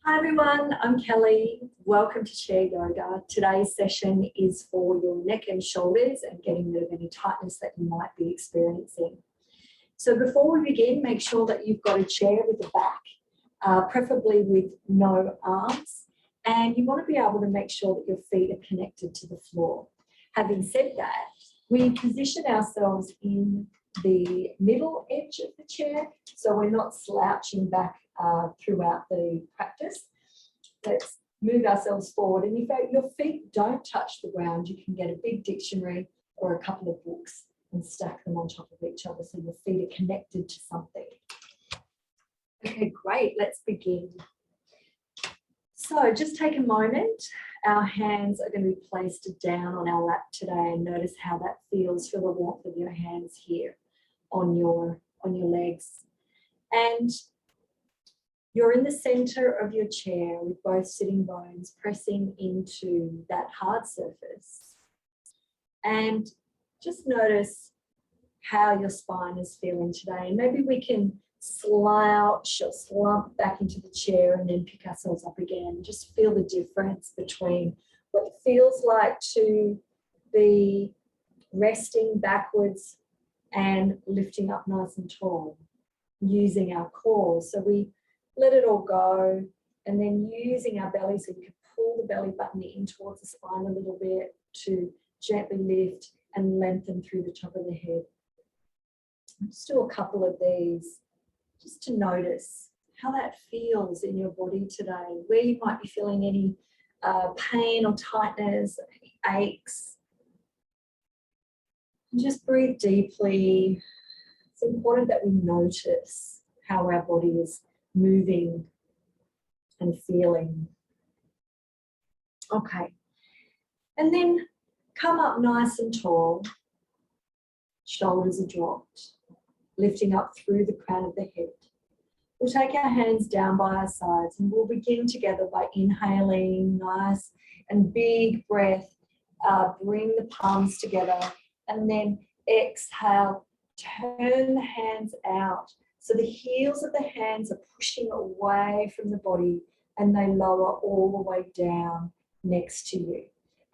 Hi everyone, I'm Kelly. Welcome to Chair Yoga. Today's session is for your neck and shoulders and getting rid of any tightness that you might be experiencing. So before we begin, make sure that you've got a chair with a back, preferably with no arms, and you want to be able to make sure that your feet are connected to the floor. Having said that, we position ourselves in the middle edge of the chair, so we're not slouching back throughout the practice. Let's move ourselves forward, and if your feet don't touch the ground, you can get a big dictionary or a couple of books and stack them on top of each other so your feet are connected to something. Okay, great, let's begin. So just take a moment. Our hands are going to be placed down on our lap today, and notice how that feels. Feel the warmth of your hands here on your legs. And you're in the center of your chair with both sitting bones pressing into that hard surface. And just notice how your spine is feeling today. And maybe we can slouch or slump back into the chair and then pick ourselves up again. Just feel the difference between what it feels like to be resting backwards and lifting up nice and tall, using our core. So we let it all go, and then using our belly, so you can pull the belly button in towards the spine a little bit to gently lift and lengthen through the top of the head. Just do a couple of these just to notice how that feels in your body today, where you might be feeling any pain or tightness, any aches. And just breathe deeply. It's important that we notice how our body is moving and feeling. Okay, and then come up nice and tall, shoulders are dropped, lifting up through the crown of the head. We'll take our hands down by our sides, and we'll begin together by inhaling, nice and big breath. Bring the palms together, and then exhale, turn the hands out. So the heels of the hands are pushing away from the body, and they lower all the way down next to you.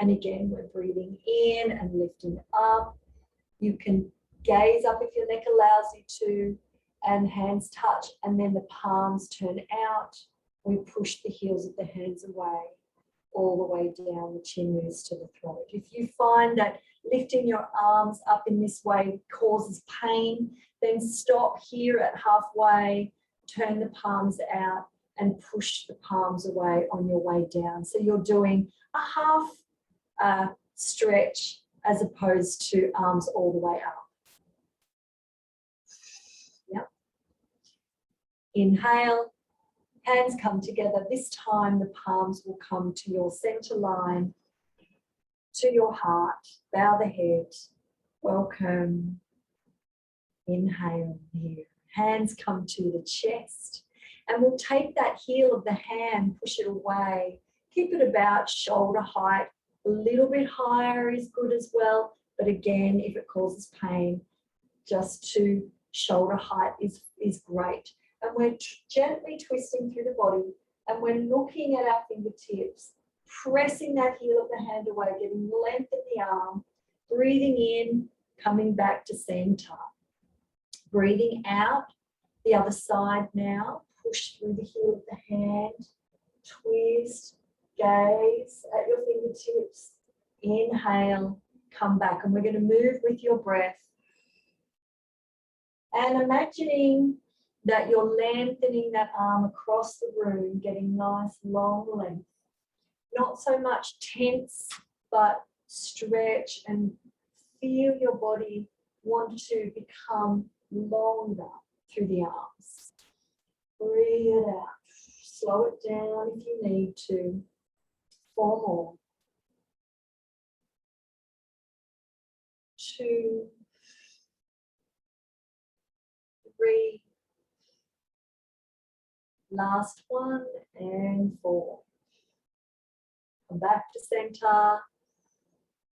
And again, we're breathing in and lifting up. You can gaze up if your neck allows you to, and hands touch, and then the palms turn out. We push the heels of the hands away, all the way down, the chin moves to the throat. If you find that lifting your arms up in this way causes pain, then stop here at halfway, turn the palms out and push the palms away on your way down. So you're doing a half stretch as opposed to arms all the way up. Yep. Inhale, hands come together. This time the palms will come to your center line, to your heart. Bow the head. Welcome. Inhale here. Hands come to the chest, and we'll take that heel of the hand, push it away. Keep it about shoulder height. A little bit higher is good as well, but again, if it causes pain, just to shoulder height is great. And we're gently twisting through the body, and we're looking at our fingertips, pressing that heel of the hand away, getting length in the arm, breathing in, coming back to center. Breathing out, the other side now, push through the heel of the hand, twist, gaze at your fingertips, inhale, come back, and we're going to move with your breath. And imagining that you're lengthening that arm across the room, getting nice long length. Not so much tense, but stretch and feel your body want to become longer through the arms. Breathe it out. Slow it down if you need to. 4 more. 2, 3. Last one, and 4. Come back to center.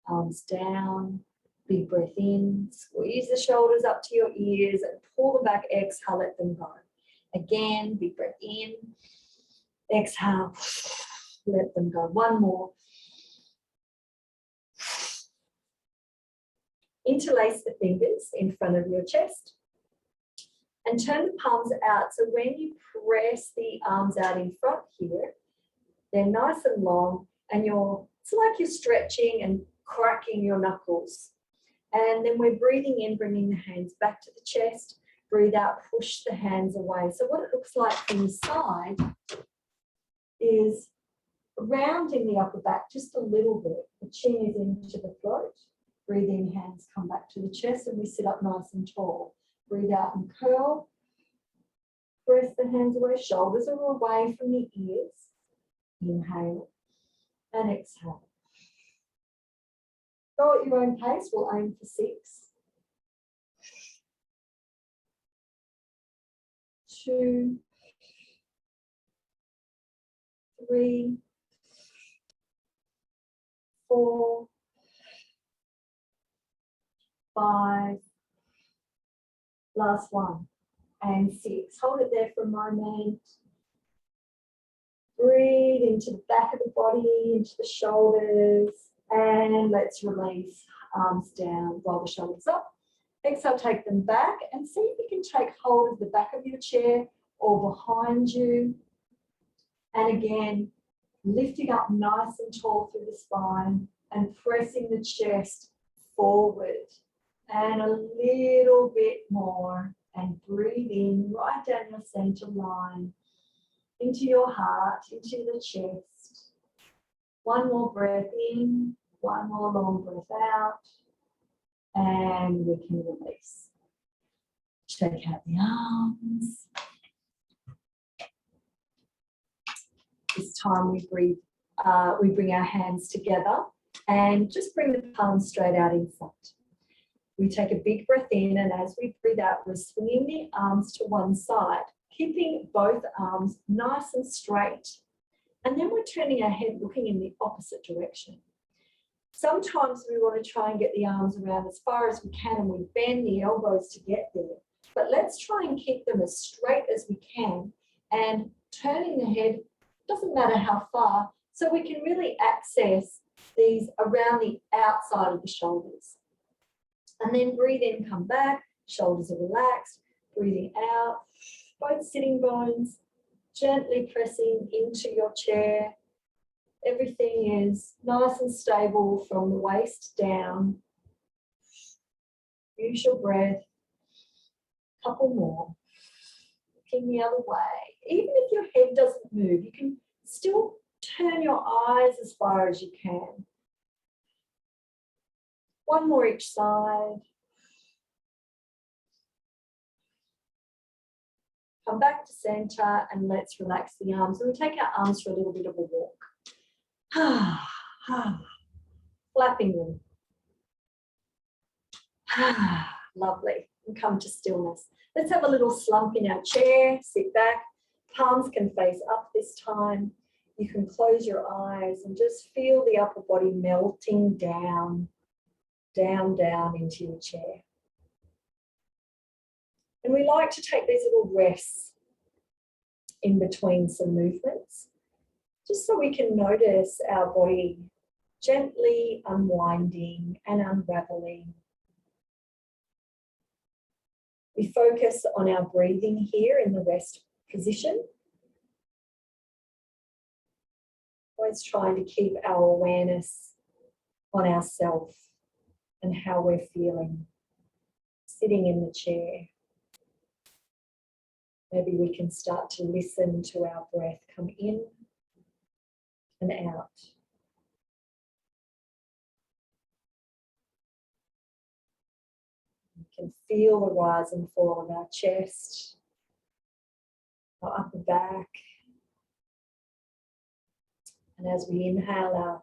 Arms down. Big breath in, squeeze the shoulders up to your ears and pull them back, exhale, let them go. Again, big breath in Exhale. Let them go. One more. Interlace the fingers in front of your chest and turn the palms out. So when you press the arms out in front here, they're nice and long, and it's like you're stretching and cracking your knuckles. And then we're breathing in, bringing the hands back to the chest. Breathe out, push the hands away. So what it looks like from the side is rounding the upper back just a little bit. The chin is into the throat. Breathe in, hands come back to the chest, and we sit up nice and tall. Breathe out and curl. Press the hands away. Shoulders are away from the ears. Inhale and exhale. Go at your own pace. We'll aim for 6. 2, 3, 4, 5. Last one. And 6. Hold it there for a moment. Breathe into the back of the body, into the shoulders, and let's release. Arms down, roll the shoulders up. Exhale, take them back, and see if you can take hold of the back of your chair or behind you. And again, lifting up nice and tall through the spine and pressing the chest forward. And a little bit more, and breathe in right down your center line, into your heart, into the chest. One more breath in, one more long breath out, and we can release. Shake out the arms. This time we breathe, we bring our hands together and just bring the palms straight out in front. We take a big breath in, and as we breathe out, we're swinging the arms to one side, keeping both arms nice and straight. And then we're turning our head looking in the opposite direction. Sometimes we want to try and get the arms around as far as we can, and we bend the elbows to get there. But let's try and keep them as straight as we can, and turning the head, doesn't matter how far, so we can really access these around the outside of the shoulders. And then breathe in, come back, shoulders are relaxed, breathing out, both sitting bones, gently pressing into your chair. Everything is nice and stable from the waist down. Use your breath. Couple more. Looking the other way. Even if your head doesn't move, you can still turn your eyes as far as you can. One more each side. Come back to center, and let's relax the arms. We'll take our arms for a little bit of a walk. Flapping them. Lovely. And come to stillness. Let's have a little slump in our chair. Sit back. Palms can face up this time. You can close your eyes and just feel the upper body melting down, down, down into your chair. And we like to take these little rests in between some movements, just so we can notice our body gently unwinding and unraveling. We focus on our breathing here in the rest position. Always trying to keep our awareness on ourselves and how we're feeling, sitting in the chair. Maybe we can start to listen to our breath come in and out. We can feel the rise and fall of our chest, our upper back. And as we inhale, our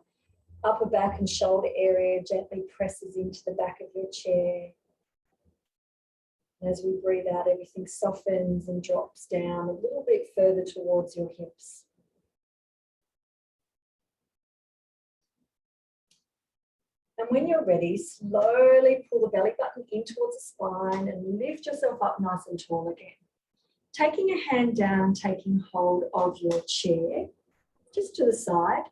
upper back and shoulder area gently presses into the back of your chair. And as we breathe out, everything softens and drops down a little bit further towards your hips. And when you're ready, slowly pull the belly button in towards the spine and lift yourself up nice and tall again. Taking a hand down, taking hold of your chair, just to the side.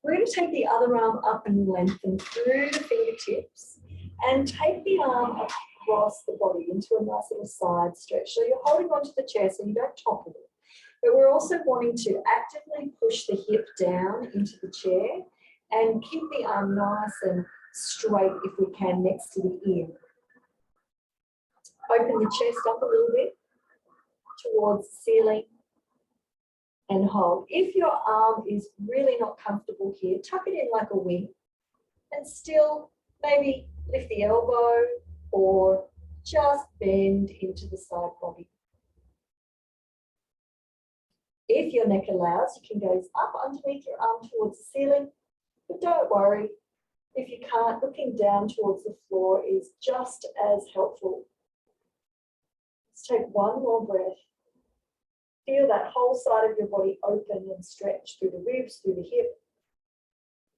We're going to take the other arm up and lengthen through the fingertips and take the arm across the body into a nice little side stretch. So you're holding onto the chair so you don't topple it. But we're also wanting to actively push the hip down into the chair and keep the arm nice and straight if we can next to the ear. Open the chest up a little bit towards the ceiling and hold. If your arm is really not comfortable here, tuck it in like a wing and still maybe lift the elbow or just bend into the side body. If your neck allows, you can go up underneath your arm towards the ceiling, but don't worry. If you can't, looking down towards the floor is just as helpful. Let's take one more breath. Feel that whole side of your body open and stretch through the ribs, through the hip.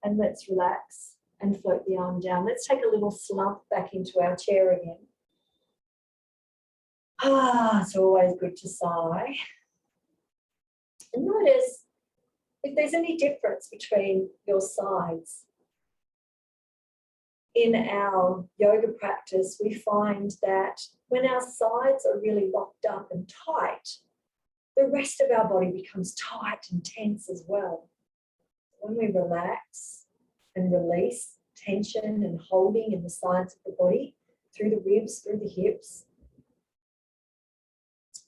And let's relax and float the arm down. Let's take a little slump back into our chair again. It's always good to sigh. And notice if there's any difference between your sides. In our yoga practice, we find that when our sides are really locked up and tight, the rest of our body becomes tight and tense as well. When we relax and release tension and holding in the sides of the body, through the ribs, through the hips,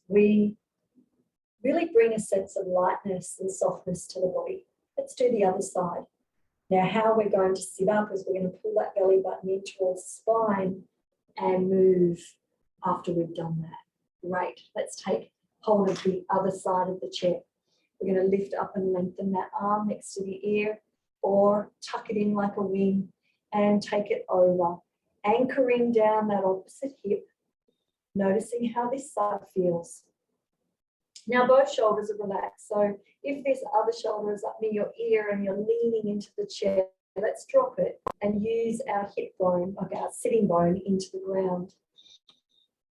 we really bring a sense of lightness and softness to the body. Let's do the other side. Now, how we're going to sit up is we're going to pull that belly button in towards the spine and move after we've done that. Great. Let's take hold of the other side of the chair. We're going to lift up and lengthen that arm next to the ear or tuck it in like a wing and take it over, anchoring down that opposite hip, noticing how this side feels. Now both shoulders are relaxed, so if this other shoulder is up near your ear and you're leaning into the chair, let's drop it and use our hip bone, like our sitting bone, into the ground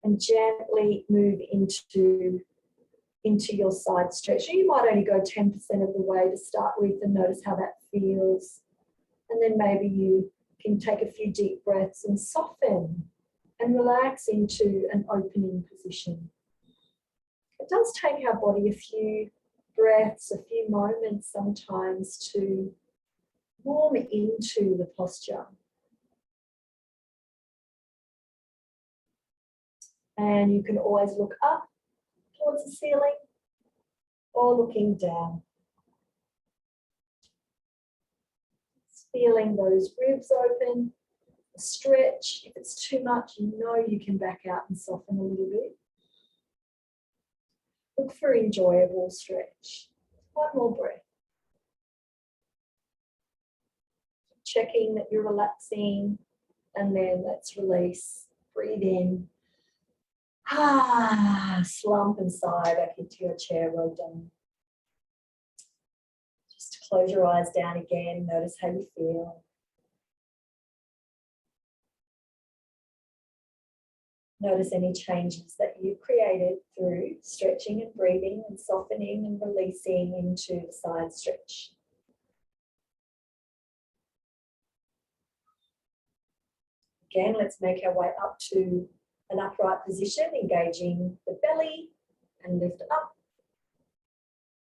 and gently move into your side stretch. So you might only go 10% of the way to start with and notice how that feels. And then maybe you can take a few deep breaths and soften and relax into an opening position. It does take our body a few breaths, a few moments sometimes to warm into the posture. And you can always look up towards the ceiling or looking down. Feeling those ribs open, stretch. If it's too much, you know you can back out and soften a little bit. Look for enjoyable stretch. One more breath. Checking that you're relaxing, and then let's release. Breathe in. Slump and sigh back into your chair. Well done. Just close your eyes down again. Notice how you feel. Notice any changes that you've created through stretching and breathing and softening and releasing into the side stretch. Again, let's make our way up to an upright position, engaging the belly and lift up.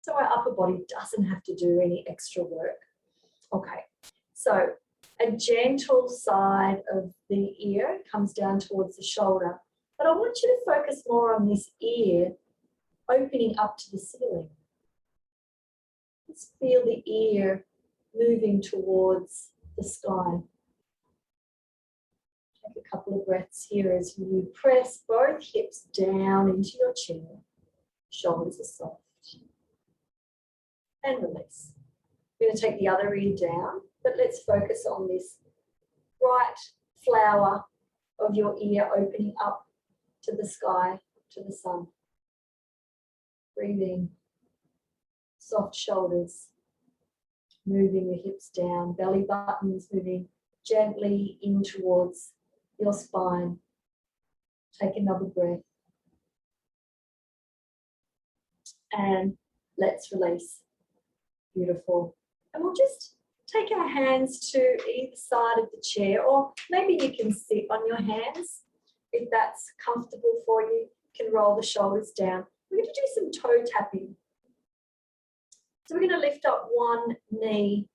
So our upper body doesn't have to do any extra work. Okay, so a gentle side of the ear comes down towards the shoulder. But I want you to focus more on this ear opening up to the ceiling. Let's feel the ear moving towards the sky. Take a couple of breaths here as you press both hips down into your chair. Shoulders are soft. And release. We're going to take the other ear down, but let's focus on this bright flower of your ear opening up to the sky, to the sun. Breathing, soft shoulders, moving the hips down, belly buttons moving gently in towards your spine. Take another breath. And let's release. Beautiful. And we'll just take our hands to either side of the chair, or maybe you can sit on your hands if that's comfortable for you. You can roll the shoulders down. We're going to do some toe tapping. So we're going to lift up one knee,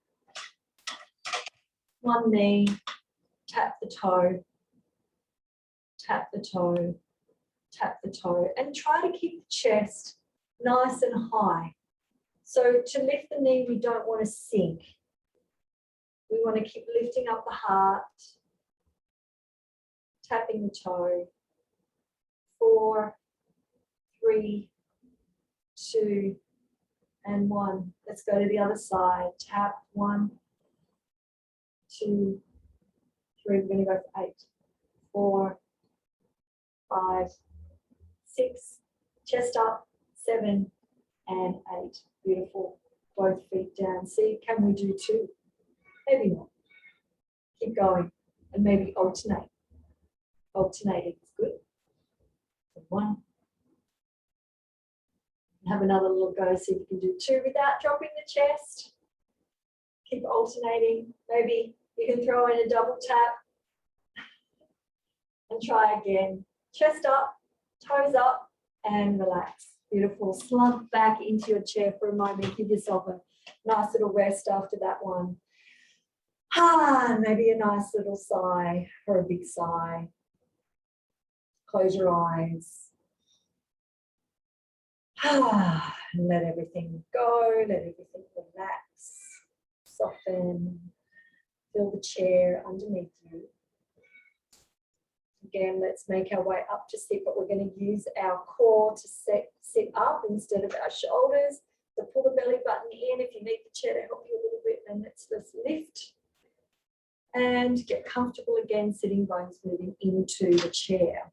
tap the toe, tap the toe, tap the toe, and try to keep the chest nice and high. So to lift the knee, we don't want to sink. We want to keep lifting up the heart, tapping the toe. 4, 3, 2, and 1. Let's go to the other side. Tap 1, 2, 3. We're going to go for 8, 4, 5, 6. Chest up. 7 and 8. Beautiful. Both feet down. See, can we do 2? Maybe not. Keep going, and maybe alternate. Alternating is good. 1. Have another little go, see if you can do 2 without dropping the chest. Keep alternating. Maybe you can throw in a double tap and try again. Chest up, toes up, and relax. Beautiful. Slump back into your chair for a moment. Give yourself a nice little rest after that one. Maybe a nice little sigh or a big sigh. Close your eyes. And let everything go, let everything relax, soften, feel the chair underneath you. Again, let's make our way up to sit, but we're going to use our core to sit up instead of our shoulders. So pull the belly button in. If you need the chair to help you a little bit, then let's lift. And get comfortable again, sitting bones moving into the chair.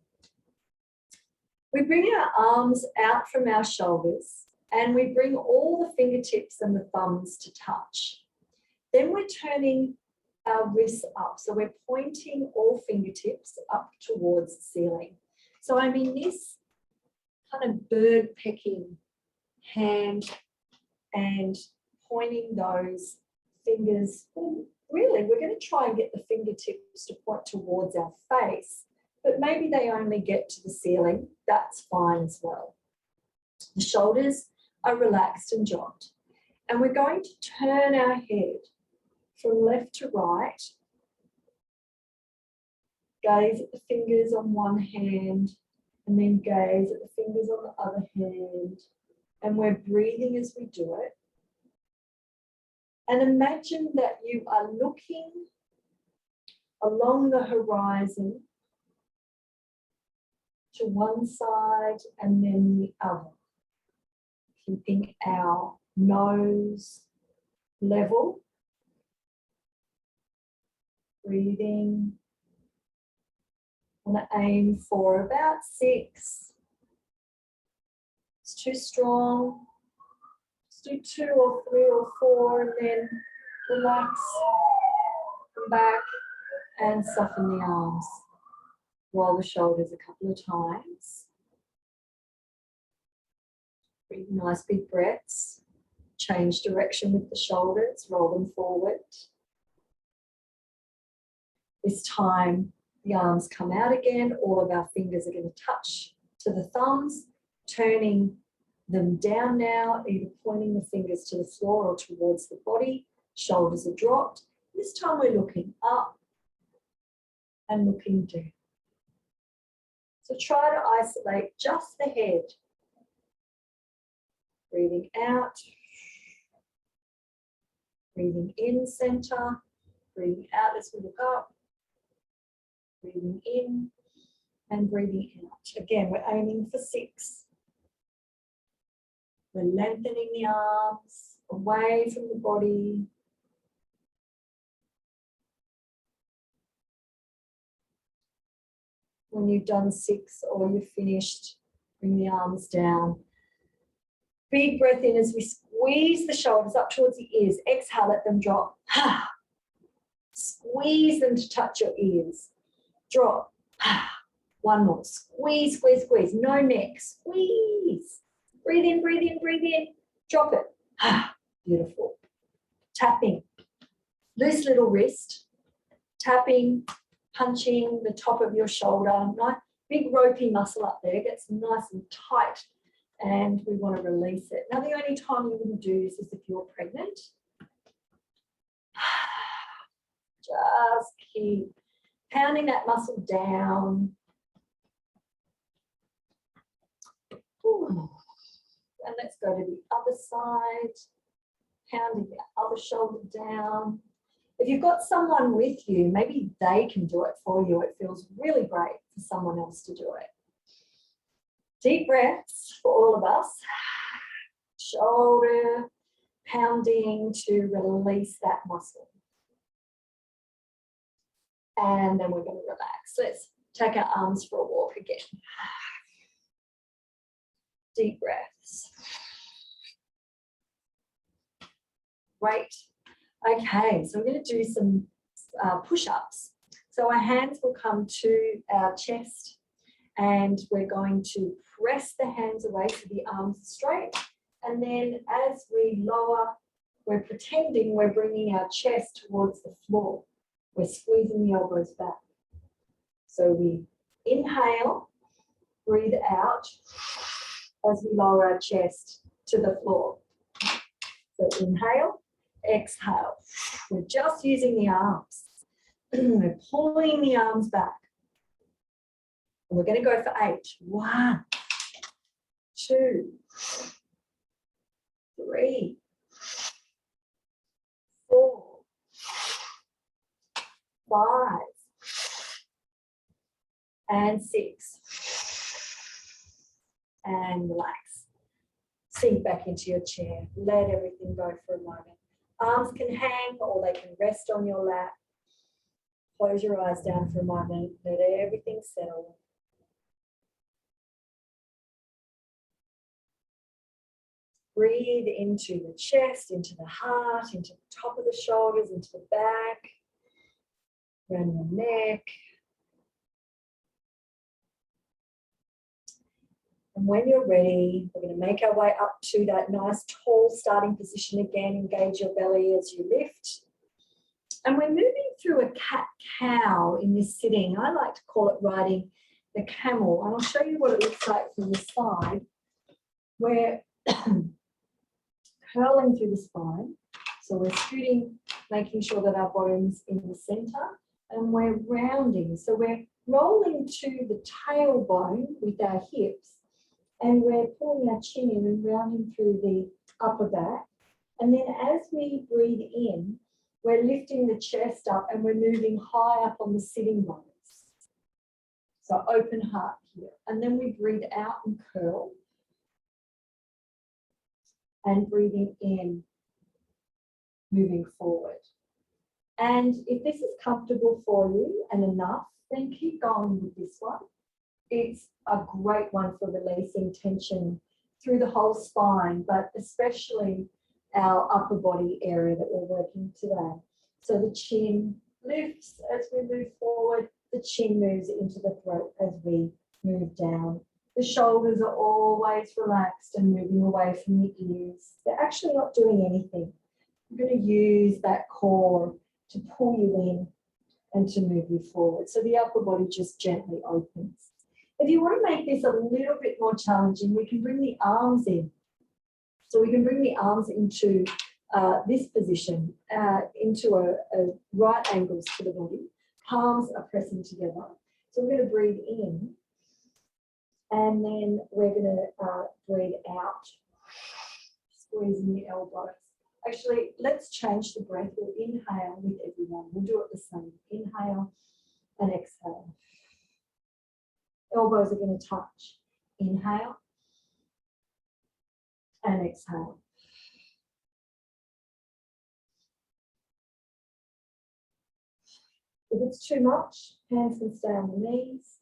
We bring our arms out from our shoulders and we bring all the fingertips and the thumbs to touch. Then we're turning our wrists up. So we're pointing all fingertips up towards the ceiling. So I'm in this kind of bird pecking hand and pointing those fingers. Well, really, we're going to try and get the fingertips to point towards our face. But maybe they only get to the ceiling. That's fine as well. The shoulders are relaxed and dropped. And we're going to turn our head from left to right. Gaze at the fingers on one hand and then gaze at the fingers on the other hand. And we're breathing as we do it. And imagine that you are looking along the horizon to one side and then the other, keeping our nose level, breathing. I want to aim for about 6. It's too strong. Just do 2 or 3 or 4 and then relax, come back and soften the arms. Roll the shoulders a couple of times. Breathe nice big breaths. Change direction with the shoulders, roll them forward. This time the arms come out again. All of our fingers are going to touch to the thumbs, turning them down now, either pointing the fingers to the floor or towards the body. Shoulders are dropped. This time we're looking up and looking down. So try to isolate just the head. Breathing out. Breathing in center. Breathing out as we look up. Breathing in and breathing out. Again, we're aiming for 6. We're lengthening the arms away from the body. When you've done 6 or you've finished, bring the arms down. Big breath in as we squeeze the shoulders up towards the ears. Exhale, let them drop. Squeeze them to touch your ears. Drop. One more. Squeeze, squeeze, squeeze. No neck. Squeeze. Breathe in, breathe in, breathe in. Drop it. Beautiful. Tapping. Loose little wrist. Tapping, punching the top of your shoulder. Nice, big ropey muscle up there. Gets nice and tight. And we want to release it. Now, the only time you wouldn't do this is if you're pregnant. Just keep pounding that muscle down. Ooh. And let's go to the other side. Pounding the other shoulder down. If you've got someone with you, maybe they can do it for you. It feels really great for someone else to do it. Deep breaths for all of us. Shoulder pounding to release that muscle. And then we're going to relax. Let's take our arms for a walk again. Deep breaths. Great. Okay, so we're going to do some push-ups. So our hands will come to our chest and we're going to press the hands away so the arms are straight. And then as we lower, we're pretending we're bringing our chest towards the floor. We're squeezing the elbows back. So we inhale, breathe out as we lower our chest to the floor. So inhale, exhale. We're just using the arms. We're pulling the arms back. And we're going to go for 8. 1, 2, 3, 4, 5, and 6. And relax. Sink back into your chair. Let everything go for a moment. Arms can hang or they can rest on your lap. Close your eyes down for a moment. Let everything settle. Breathe into the chest, into the heart, into the top of the shoulders, into the back, around your neck. And when you're ready, we're going to make our way up to that nice tall starting position again. Engage your belly as you lift. And we're moving through a cat-cow in this sitting. I like to call it riding the camel. And I'll show you what it looks like from the side. We're curling through the spine. So we're scooting, making sure that our bottom's in the center. And we're rounding. So we're rolling to the tailbone with our hips. And we're pulling our chin in and rounding through the upper back. And then as we breathe in, we're lifting the chest up and we're moving high up on the sitting bones. So open heart here. And then we breathe out and curl. And breathing in, moving forward. And if this is comfortable for you and enough, then keep going with this one. It's a great one for releasing tension through the whole spine, but especially our upper body area that we're working today. So the chin lifts as we move forward, the chin moves into the throat as we move down. The shoulders are always relaxed and moving away from the ears. They're actually not doing anything. You're going to use that core to pull you in and to move you forward. So the upper body just gently opens. If you want to make this a little bit more challenging, we can bring the arms in. So we can bring the arms into this position, into a right angles to the body. Palms are pressing together. So we're going to breathe in. And then we're going to breathe out, squeezing the elbows. Actually, let's change the breath. We'll inhale with everyone. We'll do it the same. Inhale and exhale. Elbows are going to touch. Inhale and exhale. If it's too much, hands can stay on the knees.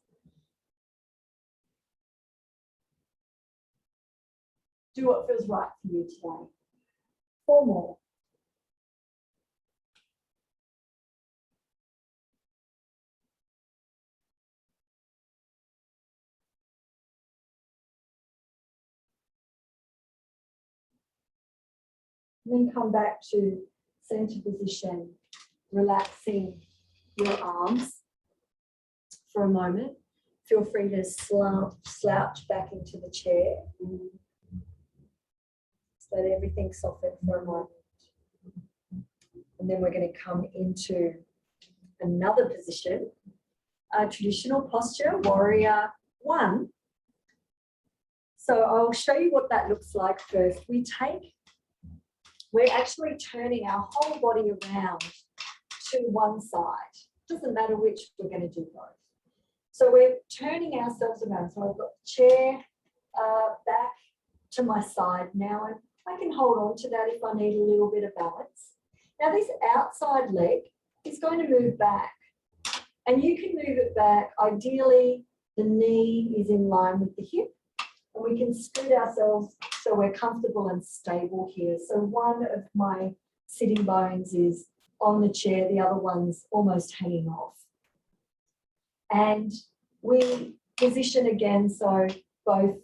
Do what feels right for you today. 4 more. And then come back to center position, relaxing your arms for a moment. Feel free to slouch back into the chair. Just let everything soften for a moment. And then we're going to come into another position, a traditional posture, warrior one. So I'll show you what that looks like first. We're actually turning our whole body around to one side. Doesn't matter which, we're going to do both. So we're turning ourselves around. So I've got the chair back to my side now, and I can hold on to that if I need a little bit of balance. Now this outside leg is going to move back, and you can move it back. Ideally, the knee is in line with the hip, and we can scoot ourselves so we're comfortable and stable here. So one of my sitting bones is on the chair, the other one's almost hanging off. And we position again so both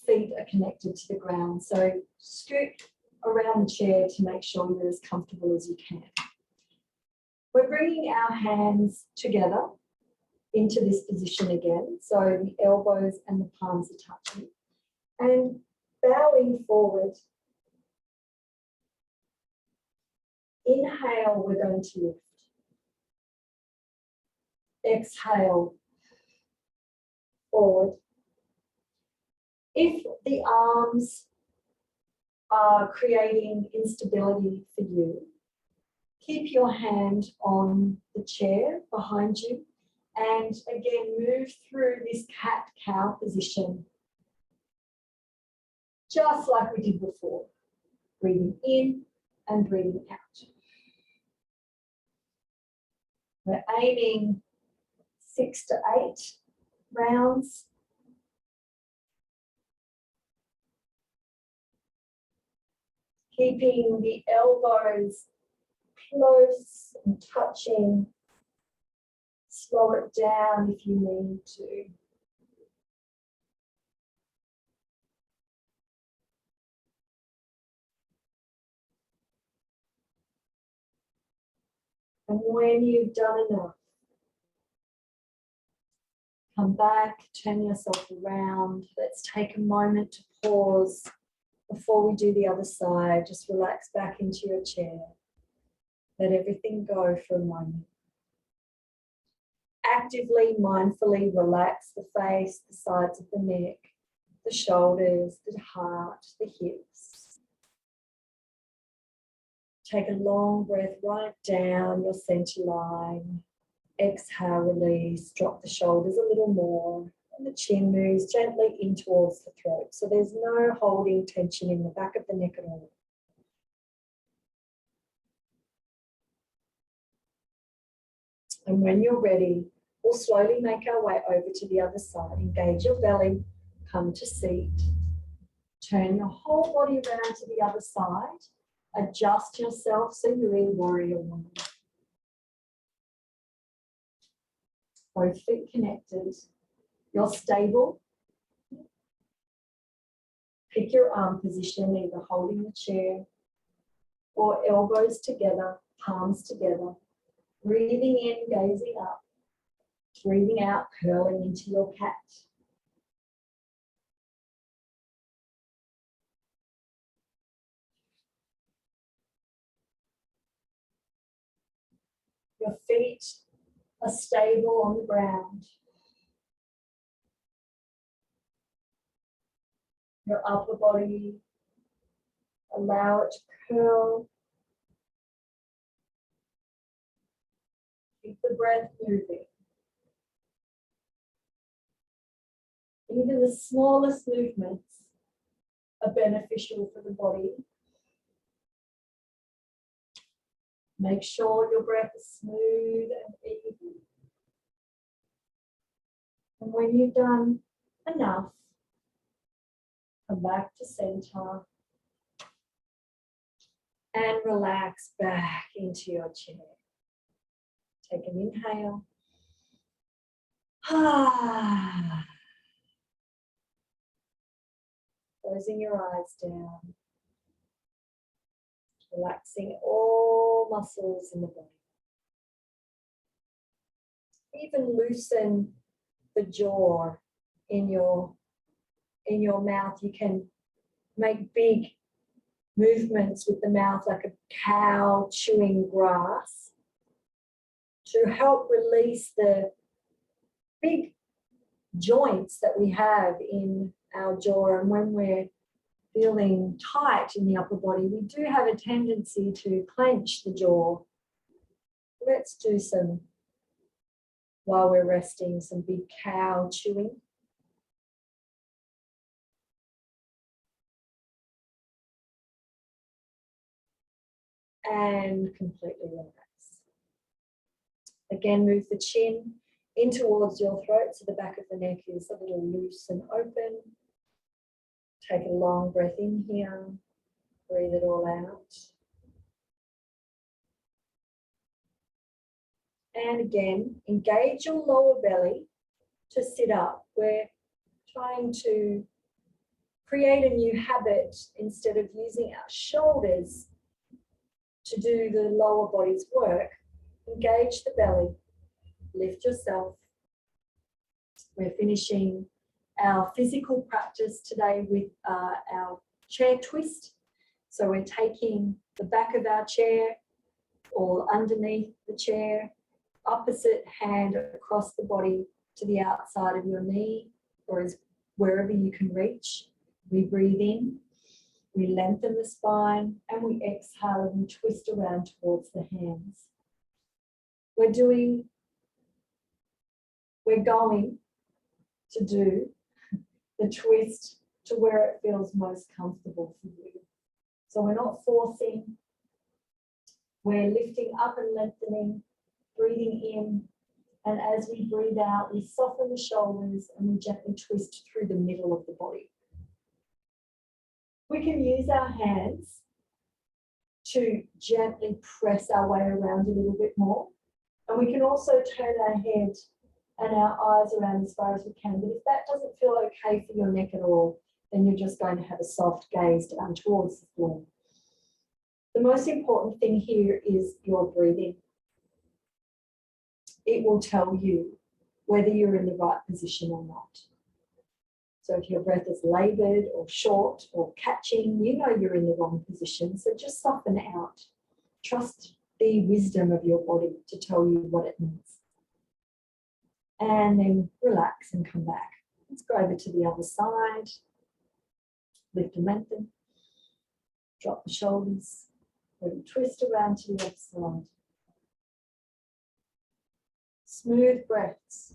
feet are connected to the ground. So scoot around the chair to make sure you're as comfortable as you can. We're bringing our hands together into this position again. So the elbows and the palms are touching. And bowing forward. Inhale, we're going to lift. Exhale, forward. If the arms are creating instability for you, keep your hand on the chair behind you, and again move through this cat-cow position just like we did before. Breathing in and breathing out. We're aiming 6 to 8 rounds. Keeping the elbows close and touching. Slow it down if you need to. And when you've done enough, come back, turn yourself around. Let's take a moment to pause before we do the other side. Just relax back into your chair. Let everything go for a moment. Actively, mindfully relax the face, the sides of the neck, the shoulders, the heart, the hips. Take a long breath right down your center line. Exhale, release, drop the shoulders a little more, and the chin moves gently in towards the throat. So there's no holding tension in the back of the neck at all. And when you're ready, we'll slowly make our way over to the other side. Engage your belly, come to seat. Turn your whole body around to the other side. Adjust yourself so you're in warrior one. Both feet connected. You're stable. Pick your arm position, either holding the chair or elbows together, palms together. Breathing in, gazing up. Breathing out, curling into your cat. Your feet are stable on the ground. Your upper body, allow it to curl. Keep the breath moving. Even the smallest movements are beneficial for the body. Make sure your breath is smooth and even. And when you've done enough, come back to center and relax back into your chair. Take an inhale. Closing your eyes down. relaxing all muscles in the body. Even loosen the jaw in your mouth. You can make big movements with the mouth like a cow chewing grass to help release the big joints that we have in our jaw. And when we're feeling tight in the upper body, we do have a tendency to clench the jaw. Let's do some, while we're resting, some big cow chewing. And completely relax. Again, move the chin in towards your throat so the back of the neck is a little loose and open. Take a long breath in here, breathe it all out. And again, engage your lower belly to sit up. We're trying to create a new habit instead of using our shoulders to do the lower body's work. Engage the belly, lift yourself. We're finishing our physical practice today with our chair twist. So we're taking the back of our chair or underneath the chair, opposite hand across the body to the outside of your knee or as wherever you can reach. We breathe in, we lengthen the spine, and we exhale and twist around towards the hands. We're going to do the twist to where it feels most comfortable for you. So we're not forcing, we're lifting up and lengthening, breathing in, and as we breathe out, we soften the shoulders and we gently twist through the middle of the body. We can use our hands to gently press our way around a little bit more. And we can also turn our head and our eyes around as far as we can. But if that doesn't feel okay for your neck at all, then you're just going to have a soft gaze down towards the floor. The most important thing here is your breathing. It will tell you whether you're in the right position or not. So if your breath is laboured or short or catching, you know you're in the wrong position. So just soften out. Trust the wisdom of your body to tell you what it needs. And then relax and come back. Let's go over to the other side. Lift and lengthen. Drop the shoulders. Maybe twist around to the other side. Smooth breaths.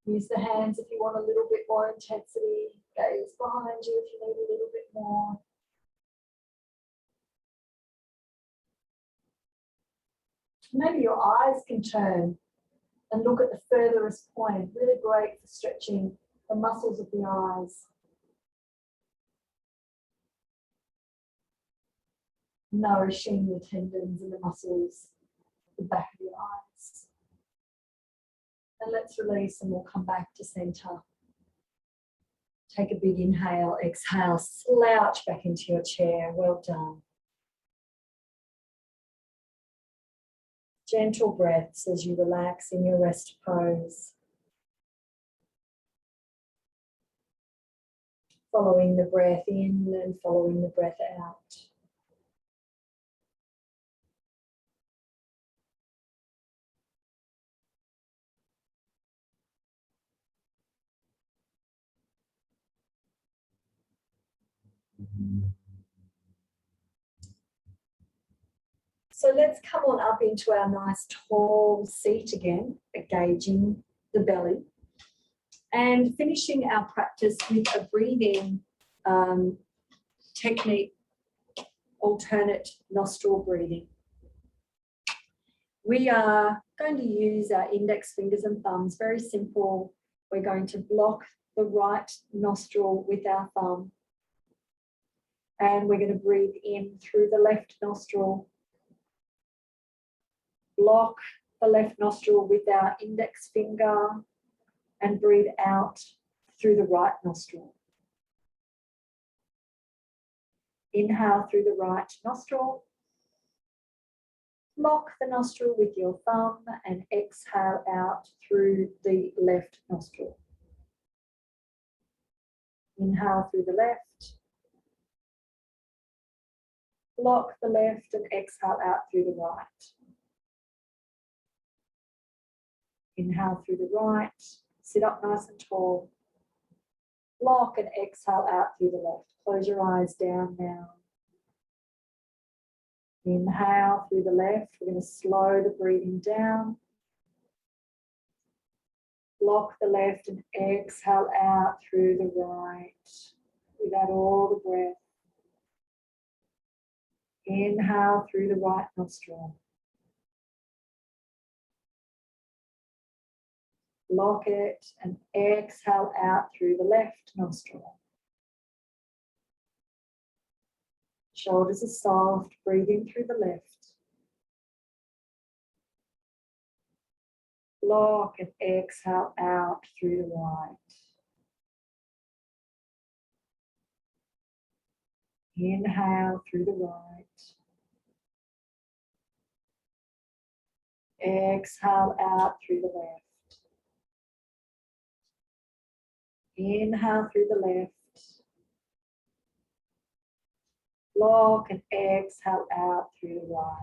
Use the hands if you want a little bit more intensity. Gaze behind you if you need a little bit more. Maybe your eyes can turn and look at the furthest point. Really great for stretching the muscles of the eyes. Nourishing the tendons and the muscles, the back of your eyes. And let's release and we'll come back to center. Take a big inhale, exhale, slouch back into your chair. Well done. Gentle breaths as you relax in your rest pose. Following the breath in and following the breath out. So let's come on up into our nice tall seat again, engaging the belly. And finishing our practice with a breathing technique, alternate nostril breathing. We are going to use our index fingers and thumbs, very simple. We're going to block the right nostril with our thumb. And we're going to breathe in through the left nostril. Block the left nostril with our index finger and breathe out through the right nostril. Inhale through the right nostril. Lock the nostril with your thumb and exhale out through the left nostril. Inhale through the left. Lock the left and exhale out through the right. Inhale through the right. Sit up nice and tall. Lock and exhale out through the left. Close your eyes down now. Inhale through the left. We're going to slow the breathing down. Lock the left and exhale out through the right. Without all the breath. Inhale through the right nostril. Lock it and exhale out through the left nostril. Shoulders are soft, breathing through the left. Lock and exhale out through the right. Inhale through the right. Exhale out through the left. Inhale through the left. Lock and exhale out through the right.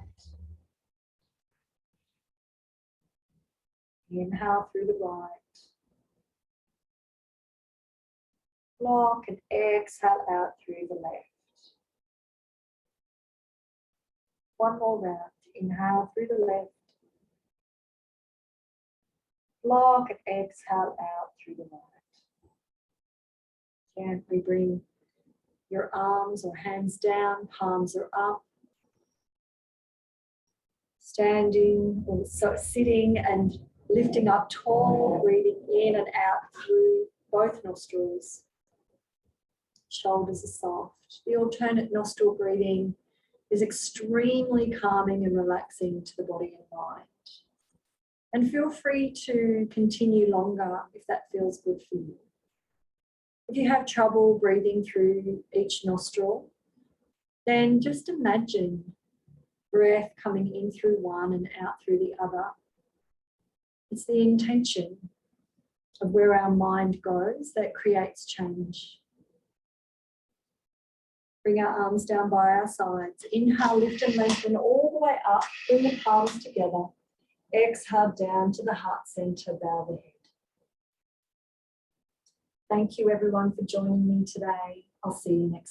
Inhale through the right. Lock and exhale out through the left. One more round. Inhale through the left. Lock and exhale out through the right. Gently bring your arms or hands down, palms are up. Standing or sitting and lifting up tall, breathing in and out through both nostrils. Shoulders are soft. The alternate nostril breathing is extremely calming and relaxing to the body and mind. And feel free to continue longer if that feels good for you. If you have trouble breathing through each nostril, then just imagine breath coming in through one and out through the other. It's the intention of where our mind goes that creates change. Bring our arms down by our sides. Inhale, lift and lengthen all the way up. Bring the palms together. Exhale down to the heart center, bow the head. Thank you everyone for joining me today. I'll see you next time.